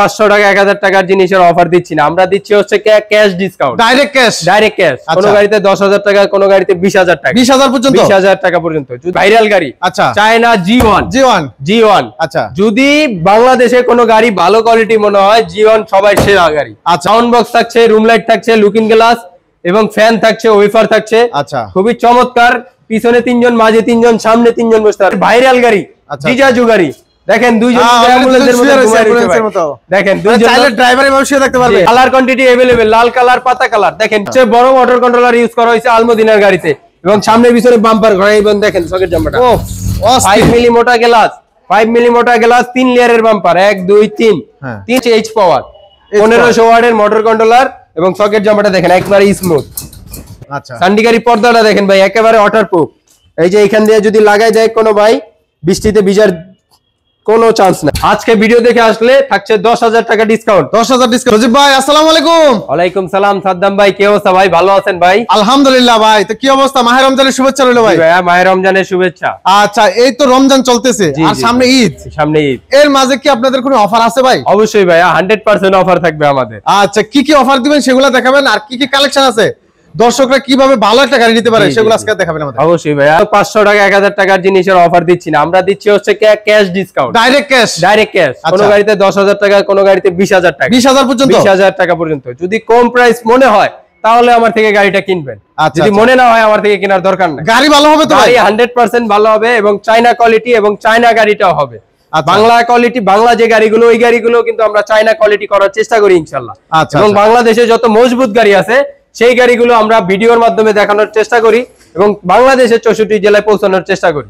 500 টাকা 1000 টাকার জিনিসের অফার দিচ্ছি না, আমরা দিচ্ছি হচ্ছে ক্যাশ ডিসকাউন্ট, ডাইরেক্ট ক্যাশ। কোন গাড়িতে 10,000 টাকা, কোন গাড়িতে 20,000 টাকা, 20,000 পর্যন্ত, 20,000 টাকা পর্যন্ত। ভাইরাল গাড়ি, আচ্ছা, চায়না G1, আচ্ছা। যদি বাংলাদেশে কোনো গাড়ি ভালো কোয়ালিটি মনে হয়, G1 সবাই সেরা গাড়ি। সাউন্ড বক্স থাকছে, রুম লাইট থাকছে, লুকিং গ্লাস এবং ফ্যান থাকছে, ওয়েফার থাকছে, আচ্ছা, খুবই চমৎকার। পিছনে 3 জন, মাঝে 3 জন, সামনে 3 জন বসতে পারে। ভাইরাল গাড়ি, জিজাজু গাড়ি। দেখেন দুইজন অ্যাম্বুলেন্সের মতো, দেখেন দুইজন চাইলে ড্রাইভারের বসে থাকতে পারবে। কালার কোয়ান্টিটি अवेलेबल, লাল কালার, পাতা কালার। দেখেন সবচেয়ে বড় মোটর কন্ট্রোলার ইউজ করা হয়েছে আলমদিনার গাড়িতে এবং সামনে পিছনে বাম্পার ঘোরাইবেন। দেখেন সকেট জাম্পারটা, 5 মিলি মোটা গ্লাস, 5 মিলি মোটা গ্লাস, 3 লেয়ারের বাম্পার, 1 2 3 3 এইচ পাওয়ার, 1500 ওয়াটের মোটর কন্ট্রোলার এবং সকেট জাম্পারটা দেখেন একবারে স্মুথ। আচ্ছা, সান্ডিগারি পর্দাটা দেখেন ভাই একেবারে ওয়াটারপ্রুফ। এই যে এখান দিয়ে যদি লাগাই যায় কোনো ভাই, বৃষ্টিতে ভিজার কোনো চান্স নাই। আজকে ভিডিও দেখে আসলে থাকছে 10,000 টাকা ডিসকাউন্ট, 10,000 ডিসকাউন্ট। রজিব ভাই আসসালামু আলাইকুম। ওয়ালাইকুম সালাম সাদ্দাম ভাই, কি অবস্থা ভাই? ভালো আছেন ভাই? আলহামদুলিল্লাহ ভাই। তো কি অবস্থা? মাহে রমজানের শুভেচ্ছা রইলো ভাই। ভাই মাহে রমজানের শুভেচ্ছা। আচ্ছা, এই তো রমজান চলতেছে আর সামনে ঈদ, এর মাঝে কি আপনাদের কোনো অফার আছে ভাই? অবশ্যই ভাই, 100% অফার থাকবে আমাদের। আচ্ছা, কি কি অফার দিবেন সেগুলো দেখাবেন, আর কি কি কালেকশন আছে, দর্শকরা কিভাবে ভালো একটা গাড়ি নিতে পারে সেগুলো আজকে দেখাবেন আমাদের। অবশ্যই ভাই, 500 টাকা 1000 টাকার জিনিসের অফার দিচ্ছি না, আমরা দিচ্ছি হচ্ছে ক্যাশ ডিসকাউন্ট, ডাইরেক্ট ক্যাশ। কোন গাড়িতে 10,000 টাকা, কোন গাড়িতে 20,000 টাকা, 20,000 পর্যন্ত, 20,000 টাকা পর্যন্ত। যদি কম প্রাইস মনে হয় তাহলে আমার থেকে গাড়িটা কিনবেন, যদি মনে না হয় আমার থেকে কেনার দরকার নাই। গাড়ি ভালো হবে তো ভাই? 100% ভালো হবে এবং চায়না কোয়ালিটি এবং চায়না গাড়িটাও হবে। বাংলা কোয়ালিটি, বাংলা যে গাড়িগুলো, ওই গাড়িগুলো কিন্তু আমরা চায়না কোয়ালিটি করার চেষ্টা করি ইনশাআল্লাহ। এবং বাংলাদেশে যত মজবুত গাড়ি আছে সেই গাড়িগুলো আমরা ভিডিওর মাধ্যমে দেখানোর চেষ্টা করি এবং বাংলাদেশের 64 জেলায় পৌঁছানোর চেষ্টা করি।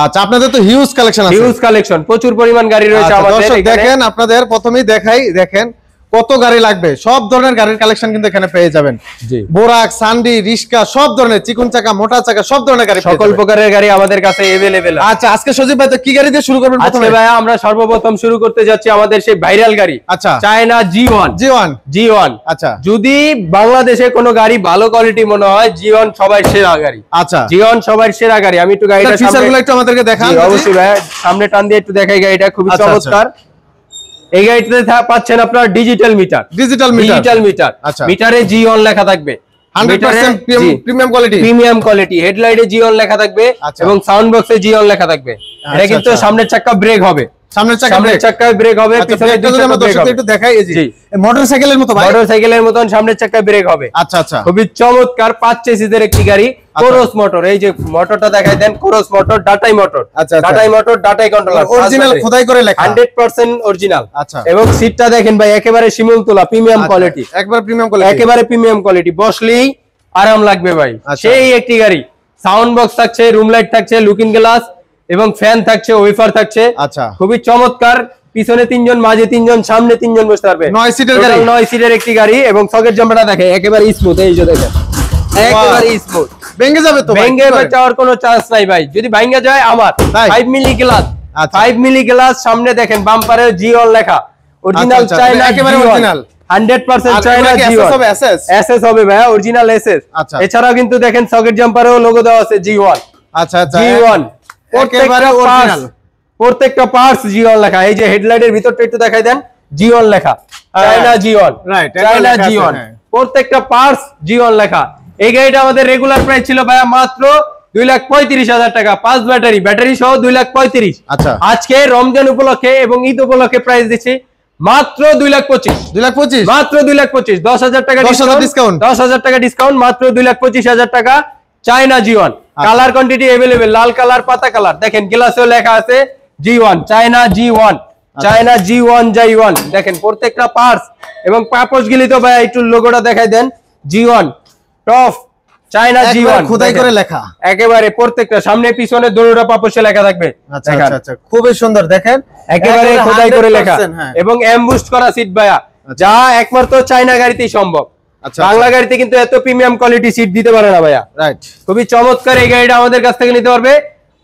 আচ্ছা, আপনাদের তো হিউজ কালেকশন আছে, হিউজ কালেকশন, প্রচুর পরিমাণ গাড়ি রয়েছে আমাদের। দেখেন, আপনাদের প্রথমেই দেখাই, দেখেন কত গাড়ি লাগবে, সব ধরনের গাড়ির কালেকশন কিন্তু এখানে পেয়ে যাবেন। জি, বোরাক, সান্ডি, রিস্কা, সব ধরনের, চিকন চাকা, মোটা চাকা, সব ধরনের গাড়ি, সকল প্রকারের গাড়ি আমাদের কাছে अवेलेबल আছে। আচ্ছা, আজকে সজীব ভাই তো কি গাড়ি দিয়ে শুরু করবেন? প্রথমে ভাই আমরা সর্বপ্রথম শুরু করতে যাচ্ছি আমাদের সেই ভাইরাল গাড়ি, আচ্ছা, চায়না G1। আচ্ছা, যদি বাংলাদেশে কোনো গাড়ি ভালো কোয়ালিটি মনে হয়, G1 সবাই সেরা গাড়ি। আচ্ছা, G1 সবাই সেরা গাড়ি। আমি একটু গাড়িটা ফিচারগুলো একটু আমাদেরকে দেখান। অবশ্যই ভাই, সামনে টান দিয়ে একটু দেখাই, গাড়িটা খুবই চমৎকার। এই গাড়িতে পাচ্ছেন আপনার ডিজিটাল মিটার, মিটারে G1 লেখা থাকবে, 100% প্রিমিয়াম কোয়ালিটি। হেডলাইটে G1 লেখা থাকবে এবং সাউন্ড বক্সে G1 লেখা থাকবে। এটা কিন্তু সামনের চাকা ব্রেক হবে, সামনের চাকায় ব্রেক হবে, পিছনে একটু দেখাই। এই যে মোটরসাইকেলের মতো ভাই, মোটরসাইকেলের মতন সামনের চাকায় ব্রেক হবে। আচ্ছা আচ্ছা, খুবই চমৎকার 5 চেসিসের একটি গাড়ি, কোরস মোটর। এই যে মোটরটা দেখাই দেন, কোরস মোটর, ডাটাই মোটর। আচ্ছা, ডাটাই মোটর, ডাটাই কন্ট্রোলার, অরিজিনাল খোদাই করে লেখা, 100% অরিজিনাল। আচ্ছা, এবং সিটটা দেখেন ভাই একেবারে শিমুল তোলা, প্রিমিয়াম কোয়ালিটি, একেবারে প্রিমিয়াম কোয়ালিটি, বসলেই আরাম লাগবে ভাই। সেই একটি গাড়ি, সাউন্ড বক্স থাকছে, রুম লাইট থাকছে, লুকিং গ্লাস এবং ফ্যান থাকছে, ওয়েফার থাকছে। আচ্ছা, খুবই চমৎকার। পিছনে 3 জন, মাঝে 3 জন, সামনে 3 জন বসতে পারবে। 9 সিটের গাড়ি, 9 সিটের একটি গাড়ি এবং সকেট জাম্পারটা দেখে একেবারে স্মুথ। এই যে দেখেন একেবারে স্মুথ, ভেঙে যাবে তো? ভেঙে যাওয়ার কোনো চান্স নাই ভাই। যদি ভেঙে যায় আমার 5 মিলি গ্লাস, 5 মিলি গ্লাস। সামনে দেখেন বাম্পারে G1 লেখা, অরিজিনাল চায়না, একেবারে অরিজিনাল, 100% চায়না G1। এসএস হবে ভাই, অরিজিনাল এসএস। এছাড়াও কিন্তু দেখেন সকেট জাম্পারেও লোগো দেওয়া আছে G1। আচ্ছা আচ্ছা, G1 প্রত্যেকটা পার্টস G1 লেখা। এই যে হেডলাইটের ভিতরটা একটু দেখাই দেন, G1 লেখা, চায়না G1, চায়না G1, প্রত্যেকটা পার্টস G1 লেখা। এই গাড়িটা আমাদের রেগুলার প্রাইস ছিল ভাইয়া মাত্র 2,35,000 টাকা, 5 ব্যাটারি সহ 2,35,000। আচ্ছা, আজকে রমজান উপলক্ষে এবং ঈদ উপলক্ষে প্রাইস দিচ্ছি মাত্র 2,25,000, মাত্র 2,25,000, 10,000 টাকা ডিসকাউন্ট, 10,000 টাকা ডিসকাউন্ট, মাত্র 2,25,000 টাকা, China G1। Colour quantity available, লাল কালার, পাতা কালার। দেখেন গ্লাসেও লেখা আছে G1, China G1, China G1। দেখেন প্রত্যেকটা পার্টস এবং পাপোশ গিলি তো ভাই একটু লোগোটা দেখাই দেন, G1 টপ, চায়না G1 খোদাই করে লেখা, একেবারে প্রত্যেকটা সামনে পিছনে দুটোটা পাপোশে লেখা থাকবে। আচ্ছা আচ্ছা, খুবই সুন্দর, দেখেন একেবারে খোদাই করে লেখা এবং এমবুস্ট করা সিট ভাইয়া, যা একমাত্র চায়না গাড়িতেই সম্ভব। বাংলা গাড়িতে কিন্তু এত প্রিমিয়াম কোয়ালিটি সিট দিতে পারে না ভাইয়া। রাইট, খুবই চমৎকার। এই গাড়িটা আমাদের কাছ থেকে নিতে পারবে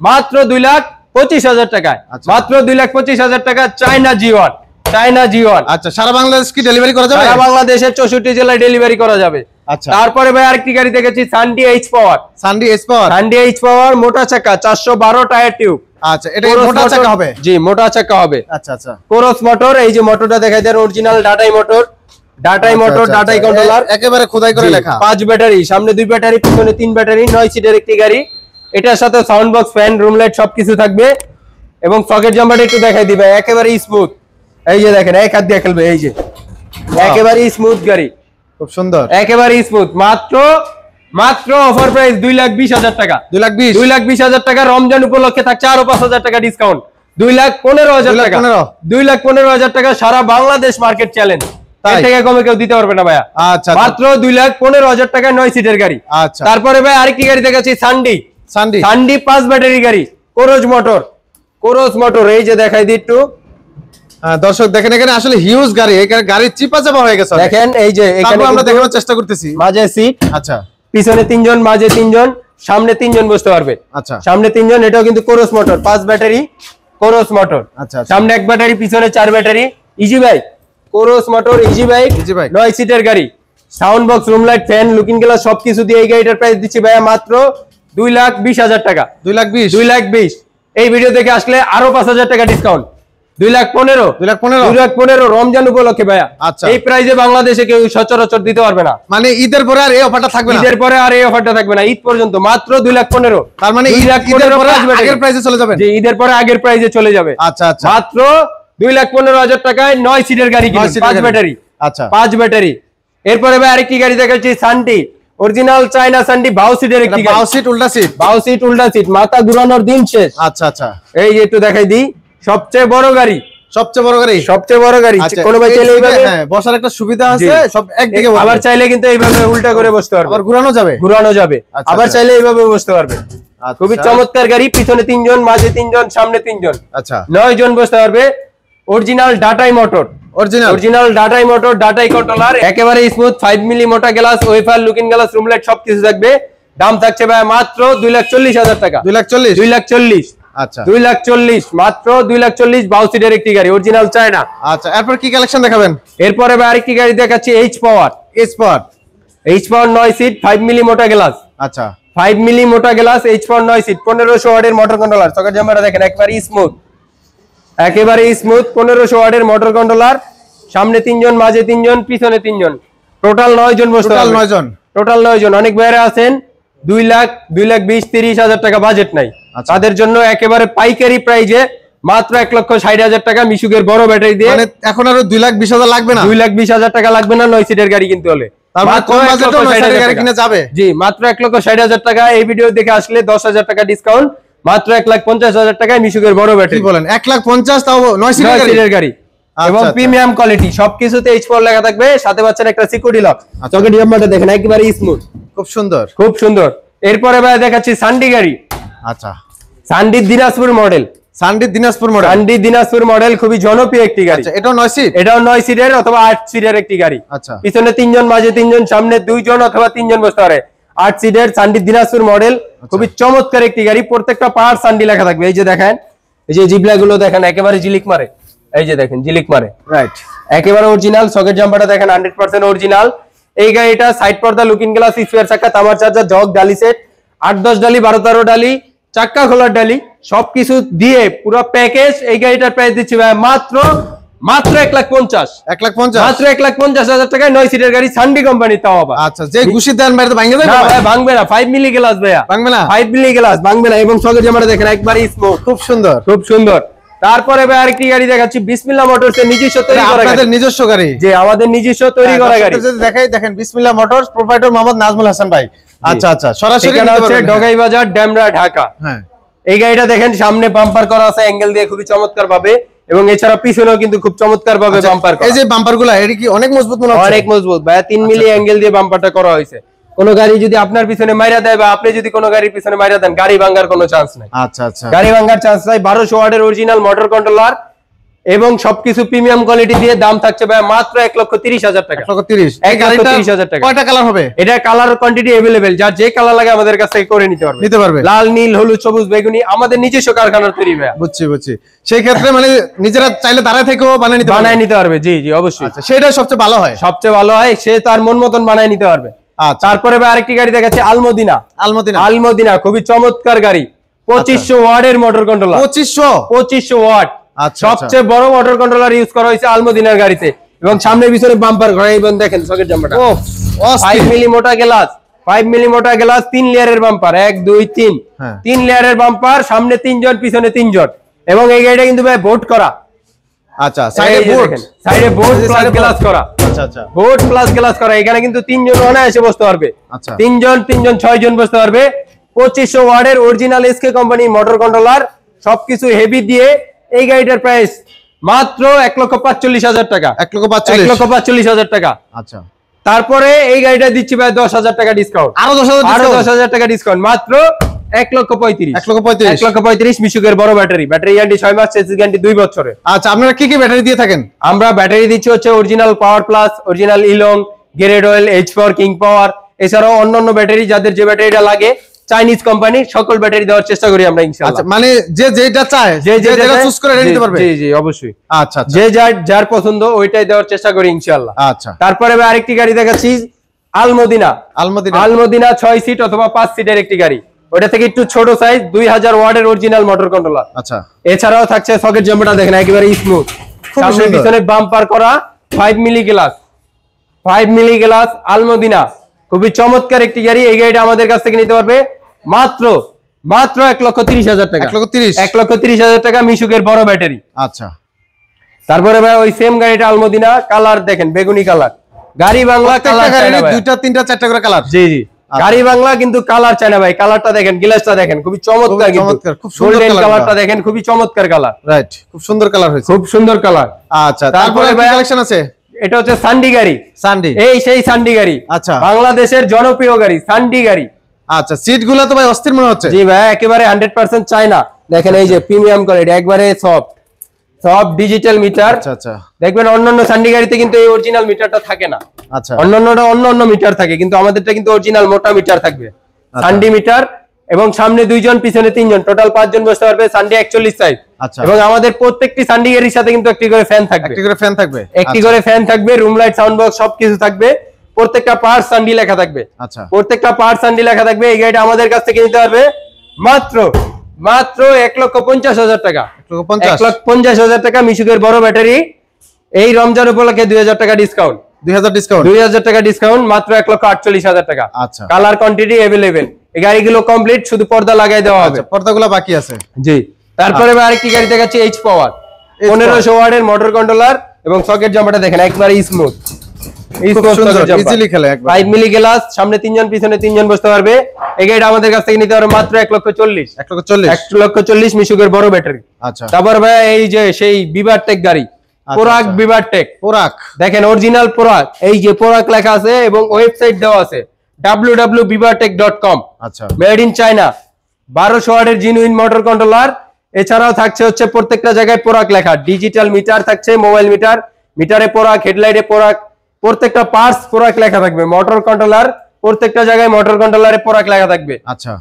মাত্র 2,25,000 টাকায়, মাত্র 2,25,000 টাকা, চায়না G1, চায়না G1। আচ্ছা, সারা বাংলাদেশ কি ডেলিভারি করা যাবে? সারা বাংলাদেশের 64 জেলায় ডেলিভারি করা যাবে। আচ্ছা, তারপরে ভাই আরেকটি গাড়ি দেখেছি, সান্ডি এইচ পাওয়ার, মোটা চাকা, 412 টায়ার টিউব। আচ্ছা, এটা মোটা চাকা হবে? জি, মোটা চাকা হবে। আচ্ছা আচ্ছা, কোরস মোটর, এই যে মোটরটা দেখাই দেন, অরিজিনাল ডাটাই মোটর, ডাটাই মোটর, ডাটাই কন্ট্রোলার, একেবারে খোদাই করে লেখা। 5 ব্যাটারি, সামনে 2 ব্যাটারি, পিছনে 3 ব্যাটারি, 9 সিটের একটি গাড়ি। এটার সাথে sound box, fan, room light সবকিছু থাকবে। এবং সকেট জাম্পারটা একটু দেখাই দিবে, একেবারে স্মুথ। এই যে দেখেন, এক হাত দিয়ে খেলবে, এই যে একেবারে স্মুথ গাড়ি, খুব সুন্দর, একেবারে স্মুথ। মাত্র অফার প্রাইস 2,20,000 টাকা। 2,20,000 টাকা। রমজান উপলক্ষে থাকছে আরো 5,000 টাকা ডিসকাউন্ট। 2,15,000 টাকা। 2,15,000 টাকা সারা বাংলাদেশ মার্কেট চ্যালেঞ্জ। এর থেকে কমে কেউ দিতে পারবে না ভাইয়া। আচ্ছা, মাত্র 2,15,000 টাকা 9 সিটের গাড়ি। আচ্ছা, তারপরে ভাই আরেকটি গাড়ি দেখাচ্ছি, সান্ডি 5 ব্যাটারি গাড়ি, কোরস মোটর। এই যে দেখাই দিই একটু দর্শক, দেখেন এখানে আসলে হিউজ গাড়ি, এখানে গাড়ির চিপা চাপা হয়ে গেছে। দেখেন এই যে এখানে আমরা দেখানোর চেষ্টা করতেছি। মাঝে সিট, আচ্ছা, পিছনে 3 জন, মাঝে 3 জন, সামনে 3 জন বসতে পারবে। আচ্ছা, সামনে 3 জন। এটাও কিন্তু কোরস মোটর, 5 ব্যাটারি কোরস মোটর। আচ্ছা, সামনে 1 ব্যাটারি, পিছনে 4 ব্যাটারি। ইজি বাইক, কোরস মোটর, ইজি বাইক, 9 সিটের গাড়ি। Sound box, room light, fan, looking glass সবকিছু দিয়ে এই গাড়িটার প্রাইস দিচ্ছি ভাইয়া মাত্র 2,20,000 টাকা। 2,20,000। এই ভিডিও দেখে আসলে আরো 5,000 টাকা ডিসকাউন্ট। 2,15,000 রমজান উপলক্ষে ভাইয়া। এই প্রাইসে বাংলাদেশে কেউ সচরাচর দিতে পারবে না। মানে ঈদের পরে আর এই অফারটা থাকবে না? ঈদের পরে আর এই অফারটা থাকবে না, ঈদ পর্যন্ত মাত্র 2,15,000। তার মানে ঈদের পরে আগের প্রাইসে চলে যাবে? জি, ঈদের পরে আগের প্রাইসে চলে যাবে। আচ্ছা আচ্ছা, মাত্র 2,15,000 টাকায় 9 সিটের গাড়ি, 5 ব্যাটারি। আচ্ছা, 5 ব্যাটারি। এরপরে ভাই আরেকটি গাড়ি দেখাচ্ছি, সান্ডি, অরিজিনাল চায়না সান্ডি, বাউ সিটের একটি গাড়ি। বাউ সিট উল্টা সিট, মাথা ঘুরানোর দিন শেষ। আচ্ছা আচ্ছা, এই যে একটু দেখাই দিই, সবচেয়ে বড় গাড়ি। কোনো ভাই চাইলে এইভাবে বসার একটা সুবিধা আছে, সব একদিকে। আবার চাইলে কিন্তু এইভাবে উল্টা করে বসতে পারবে, আবার ঘোরানো যাবে। আবার চাইলে এইভাবে বসতে পারবে। খুবই চমৎকার গাড়ি, পিছনে 3 জন, মাঝে 3 জন, সামনে 3 জন। আচ্ছা, 9 জন বসতে পারবে। অরিজিনাল ডাটাই মোটর, ডাটাই কন্ট্রোলার, একেবারে স্মুথ, 5 মিলি মোটা glass, wafer, looking glass, room light সবকিছু থাকবে। দাম থাকছে ভাই মাত্র 2,40,000 টাকা। 2,40,000। আচ্ছা, 2,40,000, মাত্র 2,40,000। বাউ সিটের একটি গাড়ি, অরিজিনাল চায়না। আচ্ছা, এরপর কি কালেকশন দেখাবেন? এরপরে ভাই আরেকটি গাড়ি দেখাচ্ছি, এইচ পাওয়ার 9 সিট, 5 মিলি মোটা গ্লাস। আচ্ছা, 5 মিলি মোটা গ্লাস, এইচ পাওয়ার 9 সিট, 1500 ওয়াটের মোটর কন্ট্রোলার। সকেট জাম্পারটা দেখেন, একেবারে স্মুথ, 1500 ওয়াটের মোটর কন্ট্রোলার। সামনে 3 জন, মাঝে 3 জন, পিছনে 3 জন, টোটাল 9 জন বসতে পারবে। টোটাল 9 জন। অনেক ভাইরা আছেন 2,20,000-2,30,000 টাকা বাজেট নাই, তাদের জন্য একেবারে পাইকারি প্রাইজে মাত্র 1,60,000 টাকা মিশুকের বড় ব্যাটারি দিয়ে। মানে এখন আরো 2,20,000 লাগবে না? 2,20,000 টাকা লাগবে না, 9 সিটের গাড়ি কিনতে হলে। মাত্র 1,60,000 টাকা। এই ভিডিও দেখে আসলে 10,000 টাকা ডিসকাউন্ট, মাত্র 1,50,000 টাকায় মিশুকের বড় ব্যাটারি। বলেন 1,50,000 তাও 9 সিটের গাড়ি এবং প্রিমিয়াম কোয়ালিটি, সবকিছুতে H4 লেখা থাকবে, সাথে পাচ্ছেন একটা সিকিউরিটি লক। সকেট জাম্পারটা দেখেন, একেবারে স্মুথ, খুব সুন্দর, খুব সুন্দর। এরপরে ভাই দেখাচ্ছি সান্ডি গাড়ি। আচ্ছা, সান্ডি দিনাজপুর মডেল, খুবই জনপ্রিয় একটি গাড়ি। এটাও 9 সিট? এটাও 9 সিটের অথবা 8 সিটের একটি গাড়ি। আচ্ছা, পিছনে 3 জন, মাঝে 3 জন, সামনে 2 জন অথবা 3 জন বসতে পারে। 8 সিটের সান্ডি দিনাজপুর মডেল, খুবই চমৎকার একটি গাড়ি। প্রত্যেকটা পার্ট সান্ডি লেখা থাকবে। এই যে দেখেন, এই যে জিবলা গুলো দেখেন, একেবারে জিলিক মারে। এই যে দেখেন, জিলিক মারে, রাইট, একেবারে অরিজিনাল। সকেট জাম্পারটা দেখেন, 100% অরিজিনাল। এই গাড়িটা সাইড পর্দা, লুকিং গ্লাস, স্পেয়ার চাকা, তামার চার্জার, জগ, ডালি সেট, 8-10 ডালি, 12-13 ডালি, চাক্কা খোলার ডালি, সবকিছু দিয়ে পুরো প্যাকেজ। এই গাড়িটার প্রাইস দিচ্ছি ভাই মাত্র 1,50,000। মাত্র 1,50,000 টাকায় 9 সিটের গাড়ি, সান্ডি কোম্পানি, তাও আবার। আচ্ছা, যে ঘুষি দেন বাইরে তো ভাঙবে না? ভাই ভাঙবে না, 5 মিলি গ্লাস ভাইয়া, ভাঙবে না, 5 মিলি গ্লাস ভাঙবে না। এবং সকেট জাম্পারটা দেখেন, একবারে স্মুথ, খুব সুন্দর, খুব সুন্দর। তারপরে ভাই আরেকটি গাড়ি দেখাচ্ছি, বিসমিল্লাহ মোটরস এর নিজস্ব তৈরি করা গাড়ি। আপনাদের নিজস্ব গাড়ি? জি, আমাদের নিজস্ব তৈরি করা গাড়ি। যদি দেখাই, দেখেন বিসমিল্লাহ মোটরস, প্রোপ্রাইটর মোহাম্মদ নাজমুল হাসান ভাই। আচ্ছা আচ্ছা, সরাসরি হচ্ছে ডগাই বাজার, ডেমরা, ঢাকা। হ্যাঁ, এই গাড়িটা দেখেন, সামনে বাম্পার করা আছে অ্যাঙ্গেল দিয়ে, খুবই চমৎকার ভাবে। এবং এছাড়া পিছনেও কিন্তু খুব চমৎকার ভাবে বাম্পার করা। এই যে বাম্পারগুলো, এটা কি অনেক মজবুত মনে হচ্ছে? অনেক মজবুত ভাই, 3 মিলি অ্যাঙ্গেল দিয়ে বাম্পারটা করা হয়েছে। কোন গাড়ি যদি আপনার পিছনে মাইরা দেয় বা আপনি যদি কোন গাড়ির পিছনে মাইরা দেন, গাড়ি ভাঙার কোনো চান্স নাই। আচ্ছা আচ্ছা, গাড়ি ভাঙার চান্স নাই। 1200 ওয়াটের অরিজিনাল মোটর কন্ট্রোলার এবং সবকিছু প্রিমিয়াম কোয়ালিটি দিয়ে। দাম থাকছে ভাই মাত্র 1,30,000 টাকা। 1,30,000 টাকা। কয়টা কালার হবে? এটা কালার কোয়ান্টিটি अवेलेबल, যার যে কালার লাগে আমাদের কাছ থেকে করে নিতে পারবে। লাল, নীল, হলুদ, সবুজ, বেগুনি, আমাদের নিজস্ব কারখানার তৈরি ভাই। বুঝছি। সেই ক্ষেত্রে মানে নিজেরা চাইলে দাঁড়ায় থেকেও বানায় নিতে পারবে। জি জি, অবশ্যই। আচ্ছা, সেটা সবচেয়ে ভালো হয়। সে তার মন মতন বানায় নিতে পারবে। তারপরে ভাই আরেকটি গাড়ি দেখাচ্ছে, আলমদিনা, খুবই চমৎকার গাড়ি। 2500 ওয়াটের মোটর কন্ট্রোলার। 2500 ওয়াট। সবচেয়ে বড় মোটর কন্ট্রোলার ইউজ করা হয়েছে আলমদিনার গাড়িতে, এবং সামনে পিছনে বাম্পার করা। এবং দেখেন সকেট জাম্পারটা 5 মিলি মোটা গ্লাস, 5 মিলি মোটা গ্লাস, 3 লেয়ারের বাম্পার, 1 2 3 3 লেয়ারের বাম্পার, সামনে 3 জন পিছনে 3 জন। এবং এই গাড়িটা কিন্তু ভাই বোর্ড করা। আচ্ছা, সাইডে বোর্ড প্লাস গ্লাস করা। আচ্ছা, বোর্ড প্লাস গ্লাস করা। এখানে কিন্তু 3 জন অনায়াসে বসতে পারবে। আচ্ছা, 3 জন 6 জন বসতে পারবে। 2500 ওয়াটের original SK company motor controller, সবকিছু হেভি দিয়ে এই গাড়িটার প্রাইস মাত্র 1,45,000 টাকা। 1,45,000 টাকা। আচ্ছা, তারপরে এই গাড়িটা দিচ্ছি ভাই 10,000 টাকা ডিসকাউন্ট। আরো 10,000 টাকা ডিসকাউন্ট, মাত্র 1,35,000 মিশুকের বড় ব্যাটারি গ্যারান্টি 6 মাস, চেসিস গ্যারান্টি 2 বছরের। আচ্ছা, আপনারা কি কি ব্যাটারি দিয়ে থাকেন? আমরা ব্যাটারি দিচ্ছি হচ্ছে অরিজিনাল পাওয়ার প্লাস, অরিজিনাল ইলং, grade oil, H power, king power, এছাড়াও অন্যান্য ব্যাটারি যাদের যে ব্যাটারিটা লাগে চাইনিজ কোম্পানি সকল ব্যাটারি দেওয়ার চেষ্টা করি আমরা ইনশাআল্লাহ। আচ্ছা, মানে যে যেটা চায় যে যেটা চুজ করে নিতে পারবে। জি জি অবশ্যই। আচ্ছা, যে যার পছন্দ ওইটাই দেওয়ার চেষ্টা করি ইনশাআল্লাহ। আচ্ছা, তারপরে আরেকটি গাড়ি দেখাচ্ছি আলমদিনা 6 সিট অথবা 5 সিটের একটি গাড়ি, ওটা থেকে একটু ছোট সাইজ, 2000 ওয়াটের অরিজিনাল মোটর কন্ট্রোলার। আচ্ছা, এছাড়াও থাকছে সকেট জাম্পারটা দেখেন একেবারে স্মুথ, সামনে পিছনে বাম্পার করা, 5 মিলি গ্লাস আলমদিনা, খুবই চমৎকার একটি গাড়ি। এই গাড়িটা আমাদের কাছ থেকে নিতে পারবে মাত্র 1,30,000 টাকা। 1,30,000 টাকা মিশুকের বড় ব্যাটারি। আচ্ছা, তারপরে ভাই ওই সেম গাড়িটা আলমদিনা, কালার দেখেন বেগুনি কালার, গাড়ি বাংলা কালার, দুইটা তিনটা চারটা করে কালার। জি জি, গাড়ি বাংলা কিন্তু কালার চায় না ভাই। কালারটা দেখেন, গ্লাসটা দেখেন খুবই চমৎকার, খুব সুন্দর কালারটা দেখেন, খুবই চমৎকার কালার। রাইট, খুব সুন্দর কালার হয়েছে, খুব সুন্দর কালার। আচ্ছা, তারপরে ভাই কালেকশন আছে, এটা হচ্ছে সান্ডি গাড়ি। এই সেই সান্ডি গাড়ি। আচ্ছা, বাংলাদেশের জনপ্রিয় গাড়ি সান্ডি গাড়ি। আচ্ছা, সিটগুলো তো ভাই অস্থির মনে হচ্ছে। জি ভাই, একেবারে 100% চায়না। দেখেন এই যে প্রিমিয়াম কোয়ালিটি, একবারে সফট ডিজিটাল মিটার। আচ্ছা আচ্ছা, দেখবেন অন্যান্য সান্ডি গাড়িতে কিন্তু এই অরিজিনাল মিটারটা থাকে না। আচ্ছা, অন্যান্য মিটার থাকে, কিন্তু আমাদেরটা কিন্তু অরিজিনাল মোটা মিটার থাকবে, সান্ডি মিটার। এবং সামনে 2 জন পিছনে 3 জন, টোটাল 5 জন বসতে পারবে। সান্ডি 41 সাইজ। আচ্ছা, এবং আমাদের প্রত্যেকটি সান্ডি গাড়ির সাথে কিন্তু একটি করে ফ্যান থাকবে। রুম লাইট, সাউন্ড বক্স সবকিছু থাকবে। প্রত্যেকটা পার্টস সান্ডি লেখা থাকবে। আচ্ছা, প্রত্যেকটা পার্টস সান্ডি লেখা থাকবে। এই গাড়িটা আমাদের কাছ থেকে নিতে পারবে মাত্র 1,50,000 টাকা। 1,50,000 টাকা মিশুকের বড় ব্যাটারি। এই রমজান উপলক্ষে 2,000 টাকা ডিসকাউন্ট। 2,000 টাকা ডিসকাউন্ট, মাত্র 1,48,000 টাকা। আচ্ছা, কালার কোয়ান্টিটি अवेलेबल। এই গাড়িগুলো কমপ্লিট, শুধু পর্দা লাগাই দেওয়া হবে। পর্দাগুলো বাকি আছে। জি, তারপরে আরেকটি গাড়ি দেখাচ্ছি এইচ পাওয়ার, 1500 ওয়াটের মোটর কন্ট্রোলার, এবং সকেট জাম্পারটা দেখেন একবারে স্মুথ, ইজিলি খেলে। 5 মিলি গ্লাস, সামনে 3 জন পিছনে 3 জন বসতে পারবে। এই গাড়িটা আমাদের কাছ থেকে নিতে পারবে মাত্র 1,40,000 মিশুকের বড় ব্যাটারি। আচ্ছা, তারপর ভাই এই যে সেই বিভারটেক গাড়ি, পোরাক বিভারটেক, দেখেন অরিজিনাল পোরাক, এই যে পোরাক লেখা আছে এবং ওয়েবসাইট দেওয়া আছে www.bivartek.com। আচ্ছা, মেড ইন চায়না, 1200 ওয়াটের জিনুইন মোটর কন্ট্রোলার। এছাড়াও থাকছে হচ্ছে প্রত্যেকটা জায়গায় পোরাক লেখা, ডিজিটাল মিটার থাকছে, মোবাইল মিটার, মিটারে পোরাক, হেডলাইটে পোরাক, প্রত্যেকটা পার্টস পোরাক লেখা থাকবে। মোটর কন্ট্রোলার, প্রত্যেকটা জায়গায় মোটর কন্ট্রোলারে পোরাক লেখা থাকবে। আচ্ছা,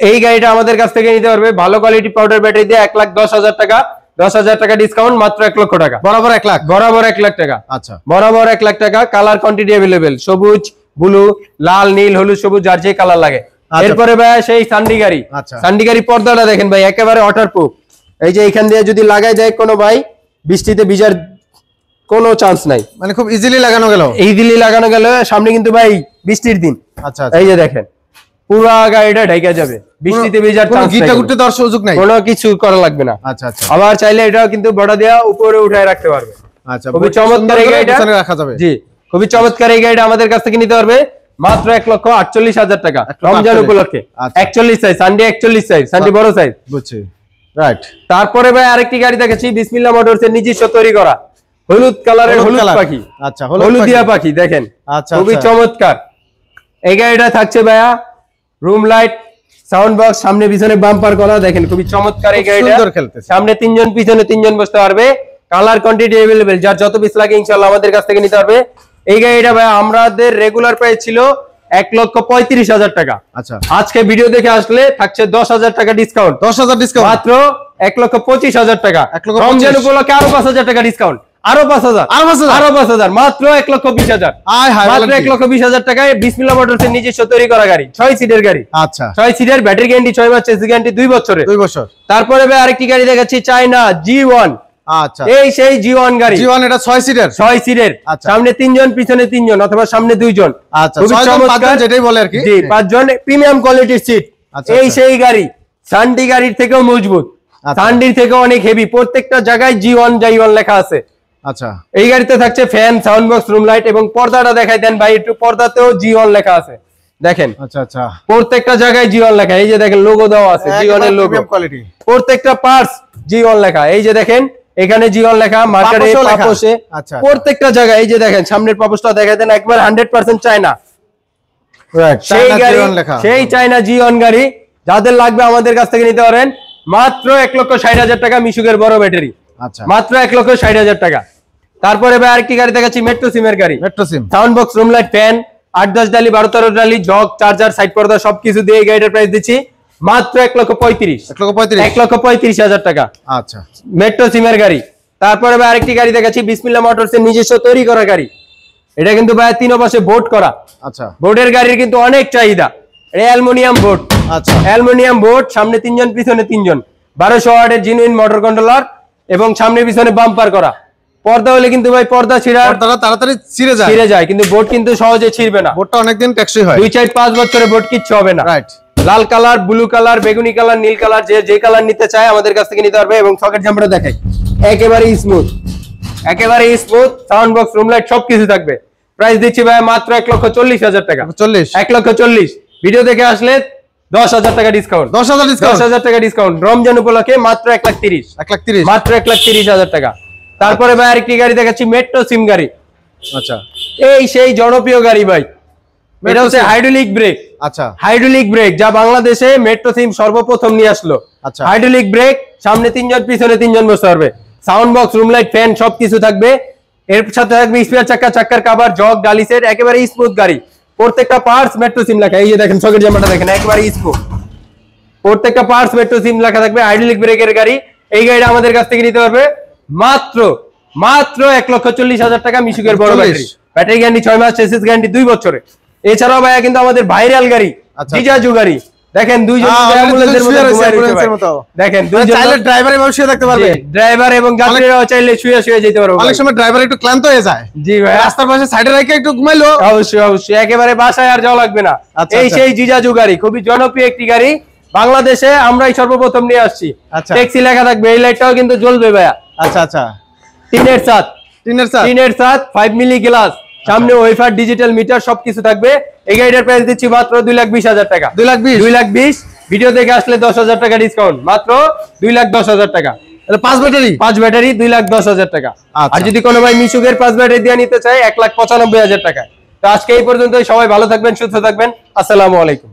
এই গাড়িটা আমাদের কাছ থেকে নিতে পারবে ভালো কোয়ালিটি পাউডার ব্যাটারি দিয়ে 1,10,000 টাকা। 10,000 টাকা ডিসকাউন্ট, মাত্র 1 লক্ষ টাকা। বরাবর 1 লাখ, বরাবর 1 লাখ টাকা। আচ্ছা, বরাবর 1 লাখ টাকা। কালার কোয়ান্টিটি अवेलेबल, সবুজ, ব্লু, লাল, নীল, হলুদ, সবুজ, যার যে কালার লাগে। এরপরে ভাই সেই সান্ডি গাড়ি। সান্ডি গাড়ি পর্দাটা দেখেন ভাই, একেবারে ওয়াটারপ্রুফ। এই যে এখান দিয়ে যদি লাগাই যায় কোনো ভাই, বৃষ্টিতে ভিজার কোনো চান্স নাই, মানে খুব ইজিলি লাগানো গেল। সামনে কিন্তু ভাই বৃষ্টির দিন। আচ্ছা, এই যে দেখেন পুরো গাড়িটা ঢেকে যাবে, বৃষ্টিতে ভিজার চান্স নাই, গিটটা গুটতে দেওয়ার সুযোগ নাই, কোনো কিছু করা লাগবে না। আচ্ছা আচ্ছা, আবার চাইলে এটাও কিন্তু বড় দেয়া উপরে উঠায় রাখতে পারবে। আচ্ছা, খুবই চমৎকার এই গাড়িটা রাখা যাবে। জি, খুবই চমৎকার এই গাড়িটা আমাদের কাছ থেকে নিতে পারবে মাত্র 1,48,000 টাকা রমজান উপলক্ষে। 41 সাইজ, সান্ডি 41 সাইজ, সান্ডি বড় সাইজ। বুঝছি, রাইট। তারপরে ভাই আরেকটি গাড়ি দেখাচ্ছি, বিসমিল্লাহ মোটরসের নিজস্ব তৈরি করা হলুদ কালারের হলুদ পাখি। আচ্ছা, হলুদিয়া পাখি দেখেন, খুবই চমৎকার। এই গাড়িটা থাকছে ভাইয়া রুম লাইট, সাউন্ড বক্স, সামনে পিছনে বাম্পার করা, দেখেন খুবই চমৎকার এই গাড়িটা। সামনে 3 জন পিছনে 3 জন বসতে পারবে। কালার কোয়ান্টিটি अवेलेबल, যার যত পিস লাগে ইনশাআল্লাহ আমাদের কাছ থেকে নিতে পারবে। এই গাড়িটা ভাই আমাদের রেগুলার প্রাইস ছিল 1,35,000 টাকা। আচ্ছা, আজকে ভিডিও দেখে আসলে থাকছে 10,000 টাকা ডিসকাউন্ট। 10,000 ডিসকাউন্ট, মাত্র 1,25,000 টাকা। রমজান উপলক্ষে আরো 5,000 টাকা ডিসকাউন্ট, আরো 5,000 আরো 5,000 মাত্র 1,20,000 মাত্র 1,20,000 টাকায় বিসমিল্লাহ মোটরসের নিজস্ব তৈরি করা গাড়ি 6 সিটের গাড়ি। আচ্ছা 6 সিটের ব্যাটারি গ্যারান্টি 6 মাস চেসিস গ্যারান্টি 2 বছরের। 2 বছর। তারপরে ভাই আরেকটি গাড়ি দেখাচ্ছি চায়না G1। আচ্ছা এই সেই G1 গাড়ি। G1 এটা 6 সিটের। 6 সিটের, সামনে 3 জন পিছনে 3 জন অথবা সামনে 2 জন। আচ্ছা 6 জন 5 জন যেটাই বলে আর কি। জি 5 জন প্রিমিয়াম কোয়ালিটির সিট। এই সেই গাড়ি সানডি গাড়ির থেকেও মজবুত, সানডির থেকেও অনেক হেভি, প্রত্যেকটা জায়গায় G1 লেখা আছে। আচ্ছা এই গাড়িতে থাকছে fan, sound box, room light এবং পর্দাটা দেখাই দেন ভাই একটু, পর্দাতেও G1 লেখা আছে দেখেন। আচ্ছা আচ্ছা প্রত্যেকটা জায়গায় G1 লেখা, এই যে দেখেন লোগো দেওয়া আছে G1 এর লোগো, প্রিমিয়াম কোয়ালিটি। প্রত্যেকটা পার্টস G1 লেখা, এই যে দেখেন এখানে G1 লেখা মার্কেটে পাপোশে প্রত্যেকটা জায়গায়। এই যে দেখেন সামনের পাপোশটা দেখাই দেন, একবার 100% চায়না। রাইট চায়না G1 লেখা, সেই চায়না G1 গাড়ি যাদের লাগবে আমাদের কাছ থেকে নিতে পারেন মাত্র 1,60,000 টাকা মিশুকের বড় ব্যাটারি। আচ্ছা মাত্র 1,60,000 টাকা। তারপরে ভাই আরেকটি গাড়ি দেখাচ্ছি মেট্রো সিমের গাড়ি। মেট্রো সিম, sound box, room light, fan, 8-10 ডালি, 12-13 ডালি, জগ, চার্জার, সাইড পর্দা সবকিছু দিয়ে এই গাড়িটার প্রাইস দিচ্ছি মাত্র 1,35,000 টাকা। আচ্ছা মেট্রো সিমের গাড়ি। তারপরে ভাই আরেকটি গাড়ি দেখাচ্ছি বিসমিল্লাহ মোটরসের নিজস্ব তৈরি করা গাড়ি। এটা কিন্তু ভাই 3 পাশে বোর্ড করা। আচ্ছা বোর্ডের গাড়ির কিন্তু অনেক চাহিদা। এটা অ্যালুমিনিয়াম বোর্ড। আচ্ছা অ্যালুমিনিয়াম বোর্ড, সামনে 3 জন পিছনে 3 জন, 1200 ওয়াটের জিনুইন মোটর কন্ট্রোলার এবং সামনে পিছনে বাম্পার করা। পর্দা হলে কিন্তু ভাই পর্দা তাড়াতাড়ি ছিঁড়ে যায় কিন্তু বোর্ড কিন্তু সহজে ছিঁড়বে না। বোর্ডটা অনেকদিন টেকসই হয়, 2-4-5 বছরের বোর্ড কিচ্ছু হবে না। রাইট। লাল কালার, ব্লু কালার, বেগুনি কালার, নীল কালার, যে কালার নিতে চায় আমাদের কাছ থেকে নিতে পারবে। এবং সকেট জাম্পারটা দেখাই একেবারে smooth, sound box, room light সবকিছু থাকবে। প্রাইস দিচ্ছি ভাই মাত্র 1,40,000 টাকা। 1,40,000। ভিডিও দেখে আসলে 10,000 টাকা ডিসকাউন্ট। 10,000 টাকা ডিসকাউন্ট রমজান উপলক্ষে মাত্র 1,30,000 মাত্র 1,30,000 টাকা। তারপরে ভাই আরেকটি গাড়ি দেখাচ্ছি মেট্রো সিম গাড়ি। আচ্ছা এই সেই জনপ্রিয় গাড়ি ভাই, এটা হচ্ছে হাইড্রোলিক ব্রেক। আচ্ছা হাইড্রোলিক ব্রেক যা বাংলাদেশে মেট্রো সিম সর্বপ্রথম নিয়ে আসলো। আচ্ছা হাইড্রোলিক ব্রেক, সামনে 3 জন পিছনে 3 জন বসতে পারবে, sound box, room light, fan সবকিছু থাকবে। এর সাথে থাকবে স্পেয়ার চাক্কার কভার, জগ, ডালি সেট, একেবারে স্মুথ গাড়ি। প্রত্যেকটা পার্টস মেট্রো সিম লেখা, এই যে দেখেন সকেট জাম্পারটা দেখেন একেবারে স্মুথ, প্রত্যেকটা পার্টস মেট্রো সিম লেখা থাকবে। হাইড্রোলিক ব্রেকের গাড়ি। এই গাড়িটা আমাদের কাছ থেকে নিতে পারবে মাত্র 1,40,000 টাকা মিশুকের বড় ব্যাটারি। ব্যাটারি গ্যারান্টি 6 মাস, চেসিস গ্যারান্টি 2 বছরের। এছাড়াও ভাইয়া কিন্তু আমাদের ভাইরাল গাড়ি জিজাজু গাড়ি দেখেন, দুইজন অ্যাম্বুলেন্সের মতো দেখেন, দুইজন চাইলে ড্রাইভার এবং শুয়ে থাকতে পারবে, ড্রাইভার এবং যাত্রীরাও চাইলে শুয়ে যেতে পারবে। অনেক সময় ড্রাইভার একটু ক্লান্ত হয়ে যায়, জি ভাই, রাস্তার পাশে সাইডে রেখে একটু ঘুমাইলো। অবশ্যই একেবারে বাসায় আর যাওয়া লাগবে না। এই সেই জিজাজু গাড়ি, খুবই জনপ্রিয় একটি গাড়ি, বাংলাদেশে আমরাই সর্বপ্রথম নিয়ে আসছি। ট্যাক্সি লেখা থাকবে, এই লাইটটাও কিন্তু জ্বলবে ভাইয়া। আচ্ছা আচ্ছা টিনের সাথ 5 মিলি গ্লাস, সামনে ওয়েফার, ডিজিটাল মিটার সবকিছু থাকবে। এই গাড়িটার প্রাইস দিচ্ছি মাত্র 2,20,000 টাকা। 2,20,000 ভিডিও দেখে আসলে 10,000 টাকা ডিসকাউন্ট, মাত্র 2,10,000 টাকা। 5 ব্যাটারি 2,10,000 টাকা। আর যদি কোনো ভাই মিশুকের 5 ব্যাটারি দিয়ে নিতে চায় 1,95,000 টাকা। তো আজকে এই পর্যন্তই, সবাই ভালো থাকবেন, সুস্থ থাকবেন, আসসালামু আলাইকুম।